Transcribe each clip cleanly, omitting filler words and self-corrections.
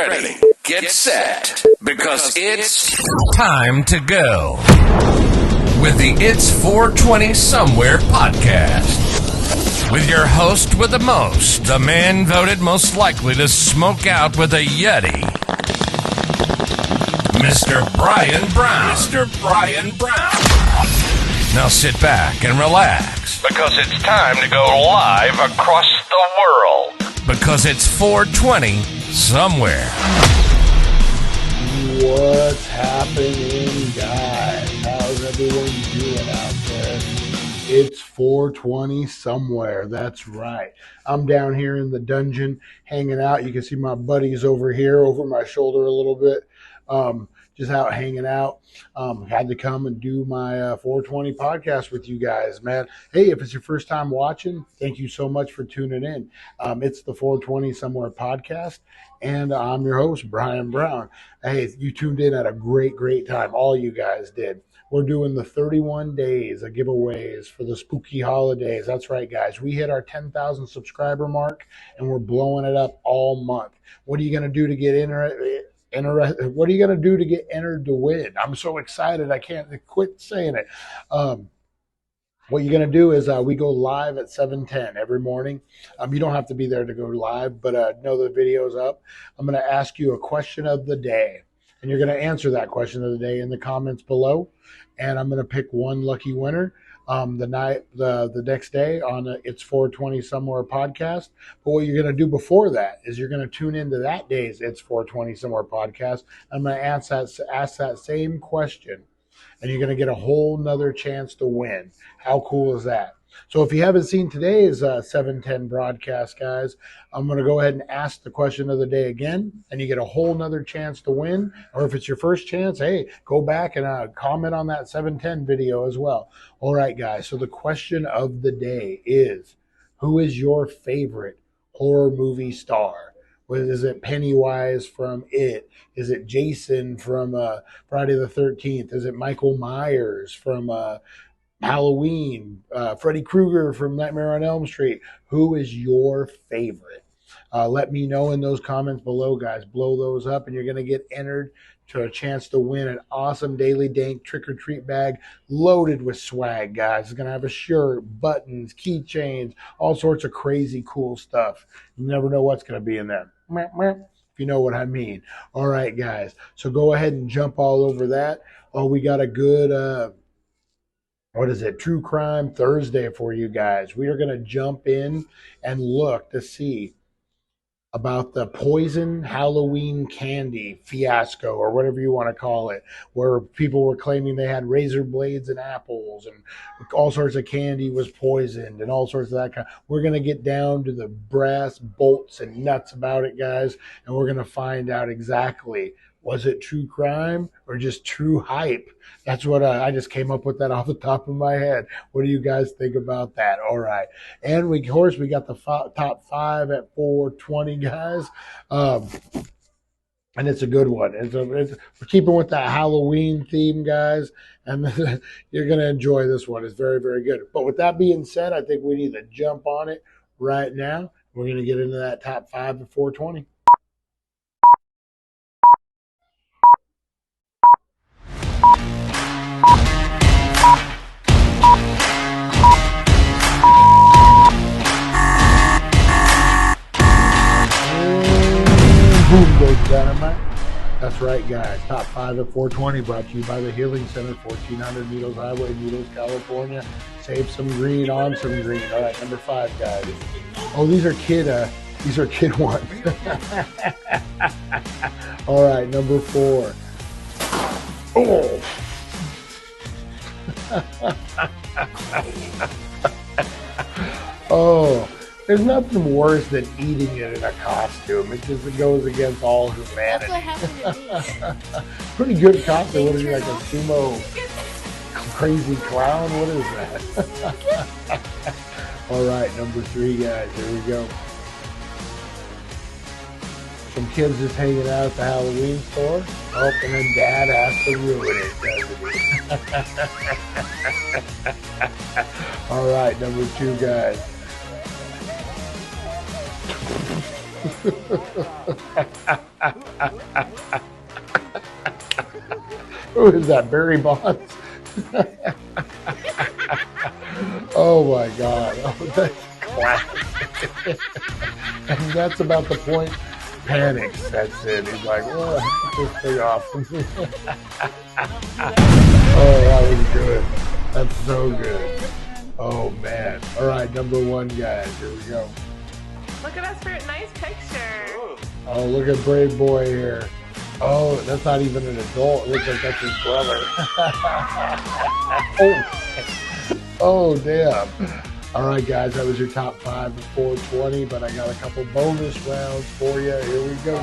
ready, get set, because it's time to go with the It's 420 Somewhere podcast. With your host with the most, the man voted most likely to smoke out with a Yeti, Mr. Brian Brown. Mr. Brian Brown. Now sit back and relax, because it's time to go live across the world. Because it's 420 Somewhere. What's happening, guys? How's everyone doing out there? It's 420 Somewhere. That's right. I'm down here in the dungeon hanging out. You can see my buddies over here over my shoulder a little bit. Just out hanging out. Had to come and do my 420 podcast with you guys, man. Hey, if it's your first time watching, thank you so much for tuning in. It's the 420 Somewhere podcast, and I'm your host, Brian Brown. Hey, you tuned in at a great time. All you guys did. We're doing the 31 days of giveaways for the spooky holidays. That's right, guys. We hit our 10,000 subscriber mark, and we're blowing it up all month. What are you going to do to get what are you going to do to get entered to win? I'm so excited. I can't quit saying it. What you're going to do is we go live at 7:10 every morning. You don't have to be there to go live, but know the video's up. I'm going to ask you a question of the day, and you're going to answer that question of the day in the comments below. And I'm going to pick one lucky winner the next day on It's 420 Somewhere podcast. But what you're going to do before that is you're going to tune into that day's It's 420 Somewhere podcast. I'm going to ask that same question, and you're going to get a whole nother chance to win. How cool is that? So if you haven't seen today's 7:10 broadcast, guys, I'm going to go ahead and ask the question of the day again, and you get a whole nother chance to win. Or if it's your first chance, hey, go back and comment on that 7:10 video as well. All right, guys, so the question of the day is, who is your favorite horror movie star? Is it Pennywise from It? Is it Jason from Friday the 13th? Is it Michael Myers from Halloween, Freddy Krueger from Nightmare on Elm Street? Who is your favorite? Let me know in those comments below, guys. Blow those up, and you're going to get entered to a chance to win an awesome Daily Dank trick-or-treat bag loaded with swag, guys. It's going to have a shirt, buttons, keychains, all sorts of crazy cool stuff. You never know what's going to be in there. If you know what I mean. All right, guys. So go ahead and jump all over that. Oh, we got a good... True Crime Thursday for you guys. We are going to jump in and look to see about the poison Halloween candy fiasco, or whatever you want to call it, where people were claiming they had razor blades and apples and all sorts of candy was poisoned and all sorts of that kind. We're going to get down to the brass bolts and nuts about it, guys, and we're going to find out exactly, was it true crime or just true hype? That's what I just came up with that off the top of my head. What do you guys think about that? All right. And of course, we got the top 5 at 420, guys. And it's a good one. We're keeping with that Halloween theme, guys. And you're going to enjoy this one. It's very, very good. But with that being said, I think we need to jump on it right now. We're going to get into that top 5 at 420. Boom goes dynamite. That's right, guys. Top 5 at 420 brought to you by the Healing Center, 1400 Needles Highway, Needles, California. Save some green on some green. All right, number 5, guys. Oh, these are kid ones. All right, number 4. Oh. Oh. There's nothing worse than eating it in a costume. It just goes against all humanity. That's what happened to me. Pretty good costume. What is it, like a sumo crazy clown? What is that? All right, number 3, guys. Here we go. Some kids just hanging out at the Halloween store. Oh, and then Dad has to ruin it, doesn't he? All right, number 2, guys. Who is that, Barry Bonds? Oh my God. Oh, that's classic. And that's about the point panic sets in. He's like, oh, get this thing off of me. Oh, that was good. That's so good. Oh man. All right, number one, guys. Here we go. Look at us for a nice picture. Oh, look at Brave Boy here. Oh, that's not even an adult. It looks like that's his brother. Oh, damn. All right, guys, that was your top 5 of 420, but I got a couple bonus rounds for you. Here we go.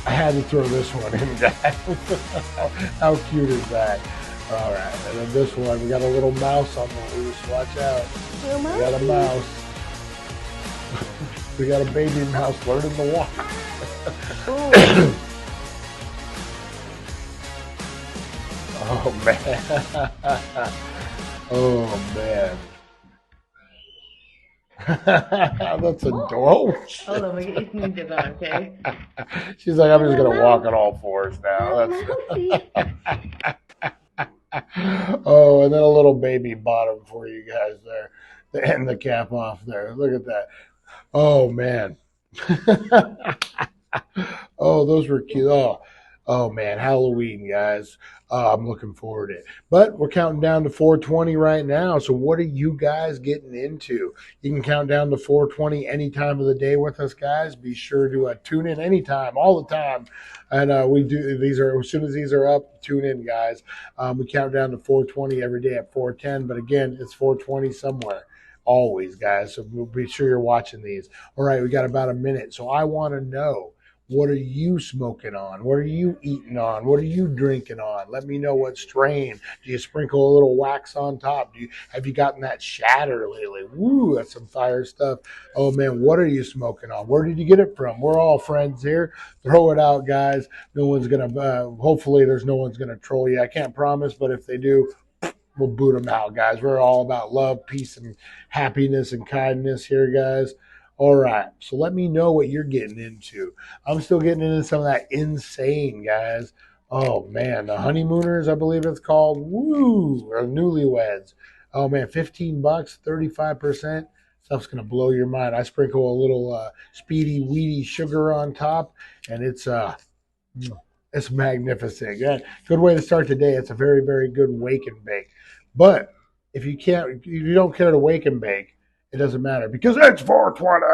I had to throw this one in, guys. How cute is that? All right, and then this one, we got a little mouse on the loose. Watch out. We got a mouse. We got a baby mouse learning to walk. Oh, man. Oh, man. That's adorable. Hold on, we need to go, okay? She's like, I'm just going to walk on all fours now. That's Oh, and then a little baby bottom for you guys there. And the cap off there. Look at that. Oh, man. Oh, those were cute. Oh, man. Halloween, guys. I'm looking forward to it. But we're counting down to 420 right now. So what are you guys getting into? You can count down to 420 any time of the day with us, guys. Be sure to tune in anytime, all the time. And we do these are as soon as these are up, tune in, guys. We count down to 420 every day at 410. But again, it's 420 somewhere. Always, guys. So we'll be sure you're watching these. All right, we got about a minute. So I want to know, what are you smoking on? What are you eating on? What are you drinking on? Let me know what strain. Do you sprinkle a little wax on top? Have you gotten that shatter lately? Woo, that's some fire stuff. Oh, man, what are you smoking on? Where did you get it from? We're all friends here. Throw it out, guys. No one's going to, hopefully there's no one's going to troll you. I can't promise, but if they do, we'll boot them out, guys. We're all about love, peace, and happiness and kindness here, guys. All right, so let me know what you're getting into. I'm still getting into some of that insane, guys. Oh, man, the honeymooners, I believe it's called. Woo, or newlyweds. Oh, man, $15, 35%. Stuff's going to blow your mind. I sprinkle a little speedy, weedy sugar on top, and it's magnificent. Yeah, good way to start the day. It's a very, very good wake and bake. But if you don't care to wake and bake, it doesn't matter because it's 420.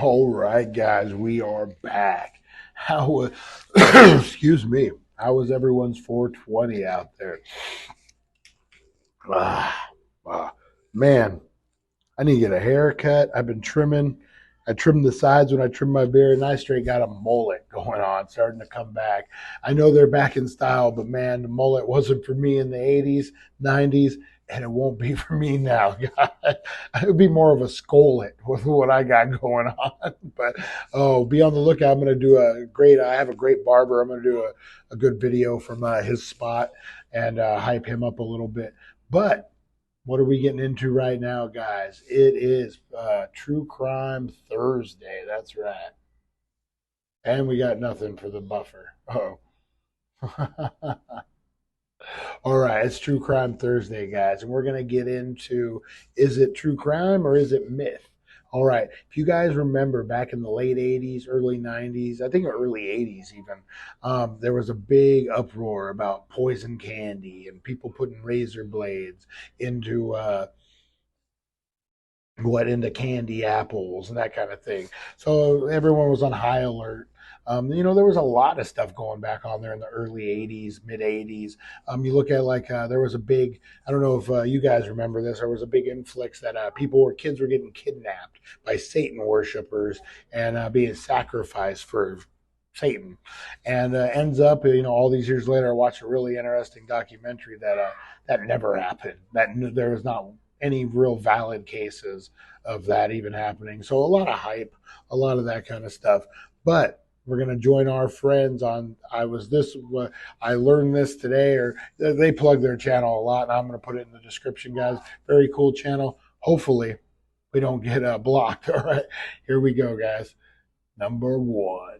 All right, guys, we are back. How was, excuse me, how was everyone's 420 out there? Man, I need to get a haircut. I've been trimming. I trimmed the sides when I trimmed my beard, and I straight got a mullet going on, starting to come back. I know they're back in style, but man, the mullet wasn't for me in the 80s, 90s, and it won't be for me now. It would be more of a skullet with what I got going on. But, be on the lookout. I'm going to do I have a great barber. I'm going to do a good video from his spot and hype him up a little bit. But what are we getting into right now, guys? It is True Crime Thursday. That's right. And we got nothing for the buffer. Oh. All right, it's True Crime Thursday, guys, and we're going to get into, is it true crime or is it myth? All right, if you guys remember back in the late 80s, early 90s, I think early 80s even, there was a big uproar about poison candy and people putting razor blades into into candy apples and that kind of thing. So everyone was on high alert. There was a lot of stuff going back on there in the early 80s, mid 80s. You look at there was a big, I don't know if you guys remember this, there was a big influx that kids were getting kidnapped by Satan worshipers and being sacrificed for Satan. And ends up, all these years later, I watched a really interesting documentary that never happened, that there was not any real valid cases of that even happening. So a lot of hype, a lot of that kind of stuff. But we're going to join our friends on I learned this today, or they plug their channel a lot, and I'm going to put it in the description, guys. Very cool channel. Hopefully we don't get blocked. All right, here we go, guys. Number 1.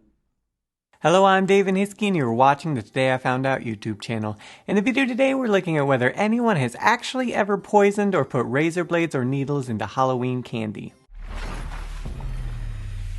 Hello, I'm Dave and Hiskey, and you're watching the Today I Found Out YouTube channel. In the video today, we're looking at whether anyone has actually ever poisoned or put razor blades or needles into Halloween candy.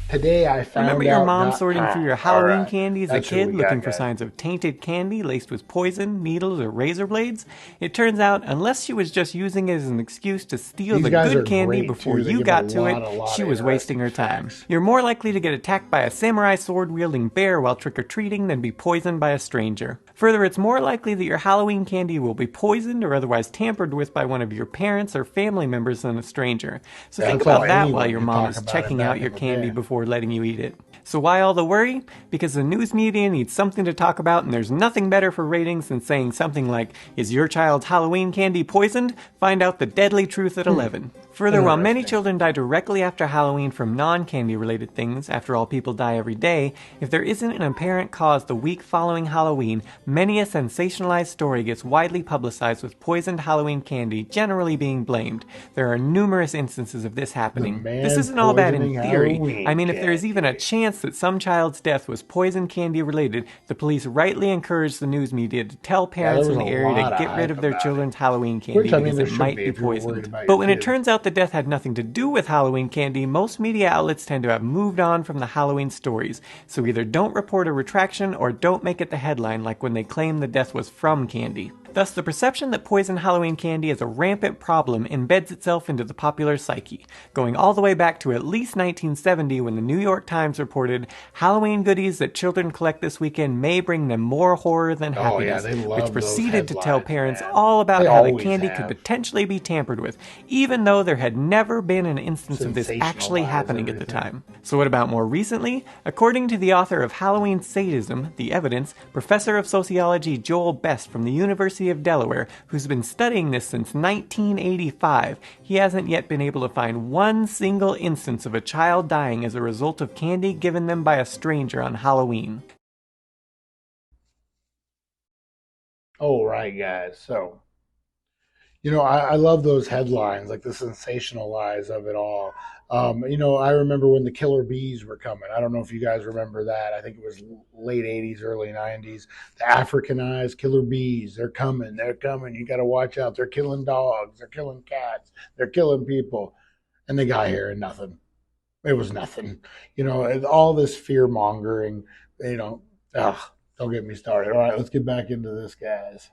Today I found Remember your out mom not- sorting through your Halloween right. candy as a That's who we kid, got, looking for guys. signs of tainted candy laced with poison, needles, or razor blades? It turns out, unless she was just using it as an excuse to steal These the guys are good candy great, before too. They you give got a to lot it, of she was wasting her interesting time. facts. You're more likely to get attacked by a samurai sword-wielding bear while trick-or-treating than be poisoned by a stranger. Further, it's more likely that your Halloween candy will be poisoned or otherwise tampered with by one of your parents or family members than a stranger. So think That's all about that anyone while your can mom talk is about checking it out back your in the candy day. before letting you eat it. So why all the worry? Because the news media needs something to talk about, and there's nothing better for ratings than saying something like, is your child's Halloween candy poisoned? Find out the deadly truth at 11. Further, while many Interesting. children die directly after Halloween from non-candy related things, after all people die every day, if there isn't an apparent cause the week following Halloween, many a sensationalized story gets widely publicized with poisoned Halloween candy generally being blamed. There are numerous instances of this happening. man This isn't all bad in poisoning theory. Halloween I mean, if there is even a chance that some child's death was poison candy related, the police rightly encourage the news media to tell parents there in was the a area lot to of get rid hype of their about children's Halloween candy Which, I mean, because there it should might be be if you're worried poisoned. about your But when it kids. turns out the death had nothing to do with Halloween candy, most media outlets tend to have moved on from the Halloween stories. So either don't report a retraction or don't make it the headline like when they claim the death was from candy. Thus, the perception that poisoned Halloween candy is a rampant problem embeds itself into the popular psyche, going all the way back to at least 1970 when the New York Times reported, Halloween goodies that children collect this weekend may bring them more horror than Oh, yeah, happiness, they love which those proceeded to tell headlines, parents man. all about They how the always candy have. could potentially be tampered with, even though there had never been an instance of this actually Sensationalize happening at the everything. time. So what about more recently? According to the author of Halloween Sadism, The Evidence, Professor of Sociology Joel Best from the University of Delaware, who's been studying this since 1985, he hasn't yet been able to find one single instance of a child dying as a result of candy given them by a stranger on Halloween. All right, guys. So, I love those headlines, like the sensationalize of it all. I remember when the killer bees were coming. I don't know if you guys remember that. I think it was late 80s, early 90s. The Africanized killer bees, they're coming. They're coming. You got to watch out. They're killing dogs. They're killing cats. They're killing people. And they got here and nothing. It was nothing. And all this fear mongering, don't get me started. All right, let's get back into this, guys.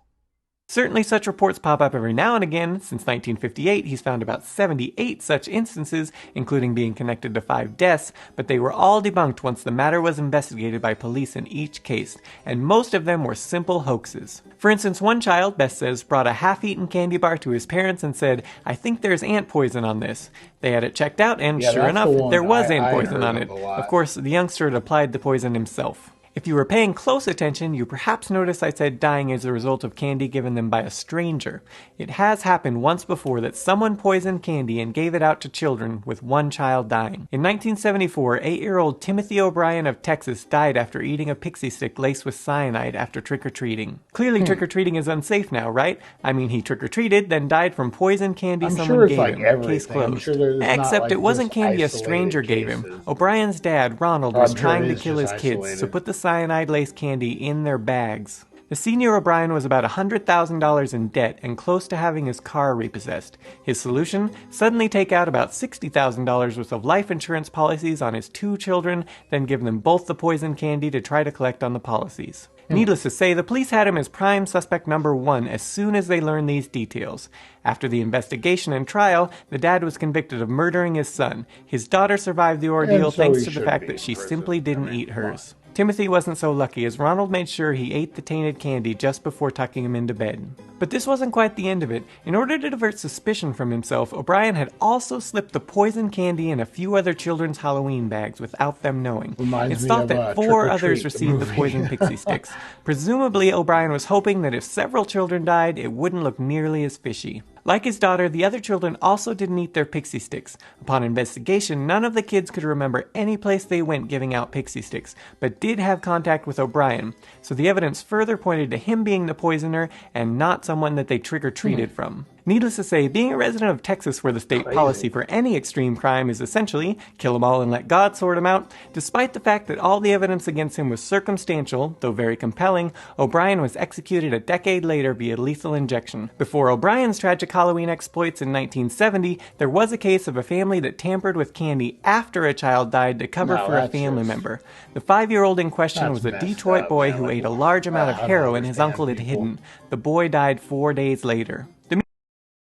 Certainly such reports pop up every now and again. Since 1958, he's found about 78 such instances, including being connected to 5 deaths, but they were all debunked once the matter was investigated by police in each case, and most of them were simple hoaxes. For instance, one child, Best says, brought a half-eaten candy bar to his parents and said, "I think there's ant poison on this." They had it checked out, and Yeah, sure that's enough, the one there was I ant poison heard on of it. a lot. Of course, the youngster had applied the poison himself. If you were paying close attention, you perhaps noticed I said dying as a result of candy given them by a stranger. It has happened once before that someone poisoned candy and gave it out to children, with one child dying. In 1974, 8-year-old Timothy O'Brien of Texas died after eating a pixie stick laced with cyanide after trick-or-treating. Clearly trick-or-treating is unsafe now, right? I mean, he trick-or-treated, then died from poisoned candy someone gave him. Case closed. Except it wasn't candy a stranger gave him. O'Brien's dad, Ronald, was trying to kill his kids, so put the cyanide-laced candy in their bags. The senior O'Brien was about $100,000 in debt and close to having his car repossessed. His solution? Suddenly take out about $60,000 worth of life insurance policies on his 2 children, then give them both the poison candy to try to collect on the policies. Needless to say, the police had him as prime suspect number 1 as soon as they learned these details. After the investigation and trial, the dad was convicted of murdering his son. His daughter survived the ordeal thanks to the fact that she simply didn't eat hers. Timothy wasn't so lucky, as Ronald made sure he ate the tainted candy just before tucking him into bed. But this wasn't quite the end of it. In order to divert suspicion from himself, O'Brien had also slipped the poison candy in a few other children's Halloween bags without them knowing. It's thought that 4 others received the poison pixie sticks. Presumably, O'Brien was hoping that if several children died, it wouldn't look nearly as fishy. Like his daughter, the other children also didn't eat their pixie sticks. Upon investigation, none of the kids could remember any place they went giving out pixie sticks, but did have contact with O'Brien, so the evidence further pointed to him being the poisoner and not someone that they trick-or-treated from. Needless to say, being a resident of Texas where the state policy for any extreme crime is essentially kill them all and let God sort them out, despite the fact that all the evidence against him was circumstantial, though very compelling, O'Brien was executed a decade later via lethal injection. Before O'Brien's tragic Halloween exploits in 1970, there was a case of a family that tampered with candy after a child died to cover for a family member. The 5-year-old in question was a Detroit boy who ate a large amount of heroin his uncle had hidden. The boy died 4 days later.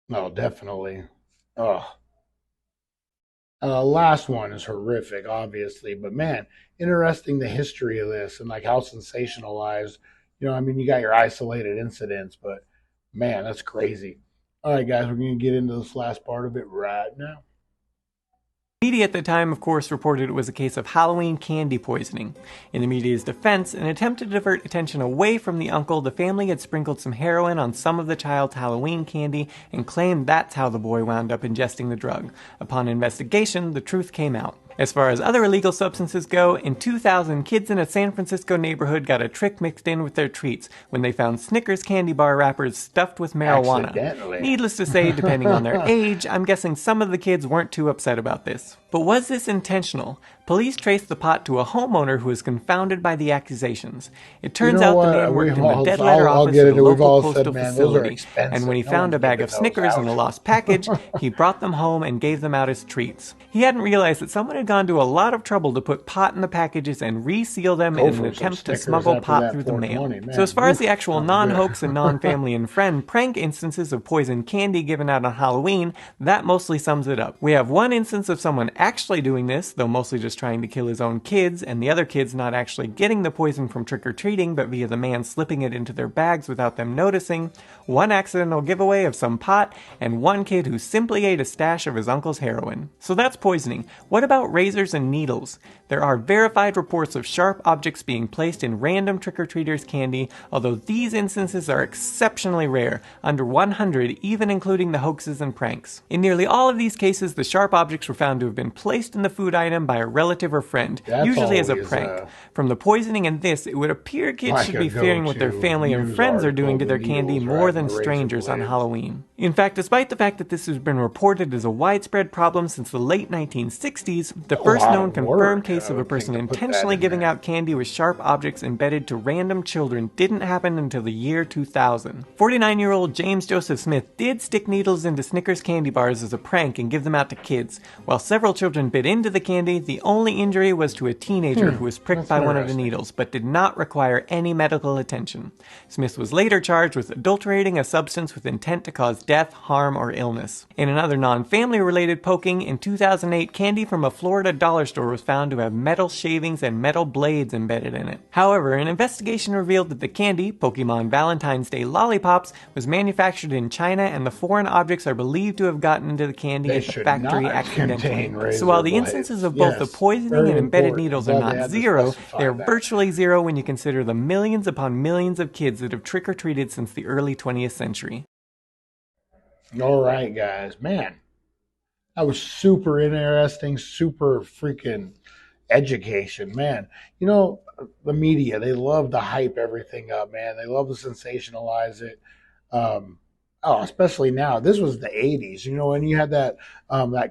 No, definitely. Last one is horrific, obviously, but man, interesting the history of this and like how sensationalized. I mean, you got your isolated incidents, but man, that's crazy. All right, guys, we're going to get into this last part of it right now. Media at the time, of course, reported it was a case of Halloween candy poisoning. In the media's defense, in an attempt to divert attention away from the uncle, the family had sprinkled some heroin on some of the child's Halloween candy and claimed that's how the boy wound up ingesting the drug. Upon investigation, the truth came out. As far as other illegal substances go, in 2000, kids in a San Francisco neighborhood got a trick mixed in with their treats when they found Snickers candy bar wrappers stuffed with marijuana. Needless to say, depending on their age, I'm guessing some of the kids weren't too upset about this. But was this intentional? Police traced the pot to a homeowner who was confounded by the accusations. It turns out the man worked in the dead letter office of the local postal facility, and when he found a bag of Snickers in a lost package, he brought them home and gave them out as treats. He hadn't realized that someone had gone to a lot of trouble to put pot in the packages and reseal them in an attempt to smuggle pot through the mail. So as far as the actual non-hoax and non-family and friend prank instances of poisoned candy given out on Halloween, that mostly sums it up. We have one instance of someone actually doing this, though mostly just trying to kill his own kids, and the other kids not actually getting the poison from trick-or-treating, but via the man slipping it into their bags without them noticing, one accidental giveaway of some pot, and one kid who simply ate a stash of his uncle's heroin. So that's poisoning. What about razors and needles? There are verified reports of sharp objects being placed in random trick-or-treaters' candy, although these instances are exceptionally rare, under 100, even including the hoaxes and pranks. In nearly all of these cases, the sharp objects were found to have been placed in the food item by a relative or friend, usually as a prank. From the poisoning in this, it would appear kids should be fearing what their family and friends are doing to their candy more than strangers on Halloween. In fact, despite the fact that this has been reported as a widespread problem since the late 1960s, the first known confirmed case of a person intentionally giving out candy with sharp objects embedded to random children didn't happen until the year 2000. 49-year-old James Joseph Smith did stick needles into Snickers candy bars as a prank and give them out to kids. While several children bit into the candy, the only injury was to a teenager who was pricked by one of the needles, but did not require any medical attention. Smith was later charged with adulterating a substance with intent to cause death, harm, or illness. In another non-family related poking, in 2008, candy from a Florida dollar store was found to have metal shavings and metal blades embedded in it. However, an investigation revealed that the candy, Pokemon Valentine's Day lollipops, was manufactured in China, and the foreign objects are believed to have gotten into the candy at the factory accidentally. So while the blades. instances of both the Yes, poisoning very and embedded important. needles I'm are glad they not had to zero, specify they're that. virtually zero when you consider the millions upon millions of kids that have trick-or-treated since the early 20th century. All right, guys. Man, that was super interesting, super freaking education, man. You know, the media, they love to hype everything up, man. They love to sensationalize it. Um, especially now. This was the 80s, you know, and you had that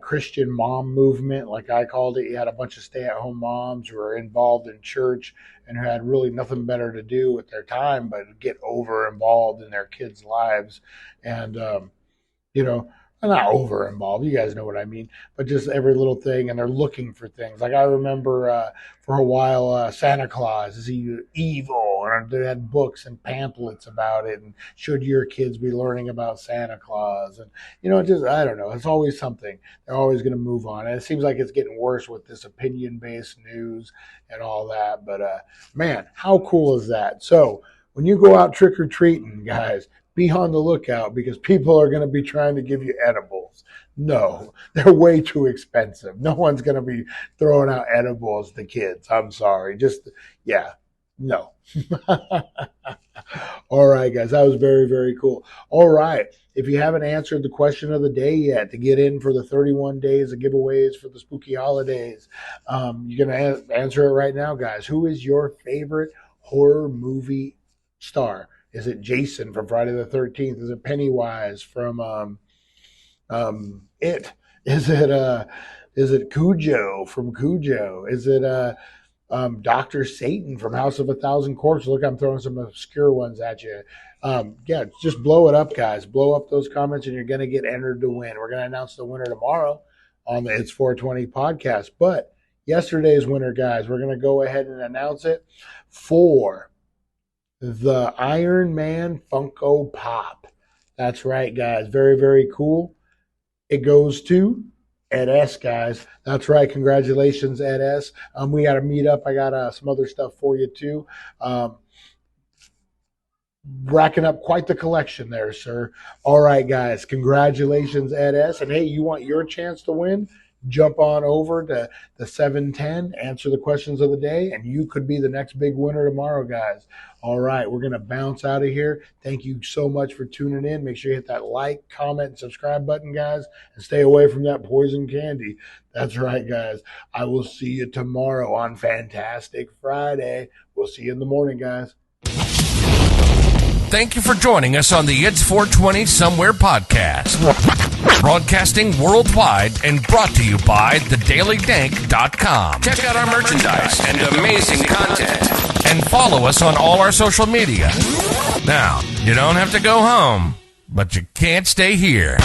Christian mom movement, like I called it. You had a bunch of stay-at-home moms who were involved in church and who had really nothing better to do with their time but get over involved in their kids' lives. And you know, not over involved. You guys know what I mean, but just every little thing, and they're looking for things. Like I remember for a while, Santa Claus is he evil, and they had books and pamphlets about it, and should your kids be learning about Santa Claus? And you know, just I don't know. It's always something. They're always going to move on, and it seems like it's getting worse with this opinion-based news and all that. But man, how cool is that? So when you go out trick or treating, guys, be on the lookout because people are going to be trying to give you edibles. No, they're way too expensive. No one's going to be throwing out edibles to kids. I'm sorry. Just, yeah, no. All right, guys, that was very, very cool. All right. If you haven't answered the question of the day yet to get in for the 31 days of giveaways for the spooky holidays, you're going to answer it right now, guys. Who is your favorite horror movie star? Is it Jason from Friday the 13th? Is it Pennywise from It? Is it Cujo from Cujo? Is it Dr. Satan from House of a Thousand Corpses? Look, I'm throwing some obscure ones at you. Yeah, just blow it up, guys. Blow up those comments, and you're going to get entered to win. We're going to announce the winner tomorrow on the It's 420 podcast. But yesterday's winner, guys, we're going to go ahead and announce it for the Iron Man Funko Pop. That's right, guys. Very, very cool. It goes to Ed S, guys. That's right. Congratulations, Ed S. We got to meet up. I got some other stuff for you, too. Racking up quite the collection there, sir. All right, guys. Congratulations, Ed S. And, hey, you want your chance to win? Jump on over to the 710, answer the questions of the day, and you could be the next big winner tomorrow, guys. All right, we're going to bounce out of here. Thank you so much for tuning in. Make sure you hit that like, comment, and subscribe button, guys, and stay away from that poison candy. That's right, guys. I will see you tomorrow on Fantastic Friday. We'll see you in the morning, guys. Thank you for joining us on the It's 420 Somewhere podcast. Broadcasting worldwide and brought to you by thedailydank.com. Check out our merchandise and amazing content. And follow us on all our social media. Now, you don't have to go home, but you can't stay here.